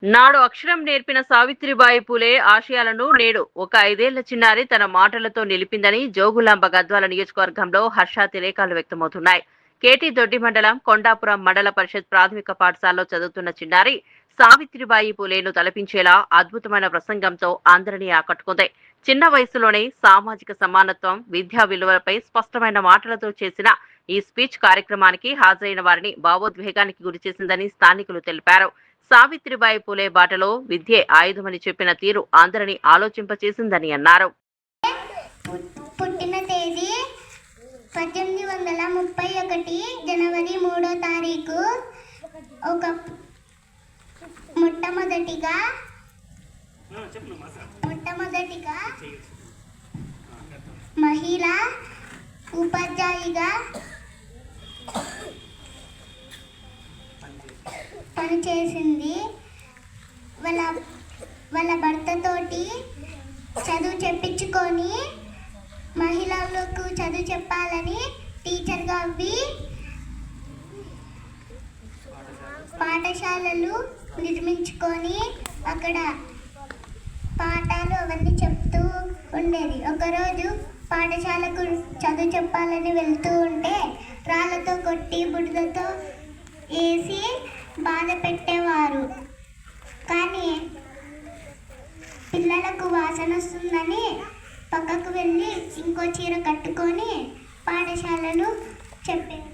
నాడు అక్షరం నేర్పిన సావిత్రిబాయి పూలే ఆశయాలను నేడు ఒక 5 ఏళ్ల చిన్నారి తన మాటలతో నిలిపిందని జోగులాంబ గద్వాల నియోజకవర్గంలో హర్షాతిరేకాలు వ్యక్తమవుతున్నాయి. కేటీ దొడ్డి మండలం కొండాపురం మండల పరిషత్ ప్రాథమిక పాఠశాలలో చదువుతున్న చిన్నారి సావిత్రిబాయి పూలేను తలపించేలా అద్భుతమైన ప్రసంగంతో అందరినీ ఆకట్టుకుంది. చిన్న వయసులోనే సామాజిక సమానత్వం, విద్యా విలువలపై స్పష్టమైన మాటలతో చేసిన ఈ స్పీచ్ కార్యక్రమానికి హాజరైన వారిని భావోద్వేగానికి గురిచేసిందని స్థానికులు తెలిపారు. సావిత్రిబాయి పూలే బాటలో విద్యే ఆయుధమని చెప్పిన తీరు అందరినీ ఆలోచింపచేసిందని అన్నారు. పుట్టిన తేదీ 1831 జనవరి 3వ తారీఖు. ఒక మొట్టమొదటిగా మహిళా ఉపాధ్యాయుగా పనిచేసింది. వాళ్ళ భర్తతోటి చదువు చెప్పించుకొని మహిళలకు చదువు చెప్పాలని టీచర్గా అవి పాఠశాలలు నిర్మించుకొని అక్కడ పాఠాలు అవన్నీ చెప్తూ ఉండేది. ఒకరోజు పాఠశాలకు చదువు చెప్పాలని వెళ్తూ ఉంటే రాళ్ళతో కొట్టి బుడిదతో వేసి బాధ పెట్టేవారు. కానీ పిల్లలకు వాసన వస్తుందని పక్కకు వెళ్ళి ఇంకో చీర కట్టుకొని పాఠశాలను చెప్పేది.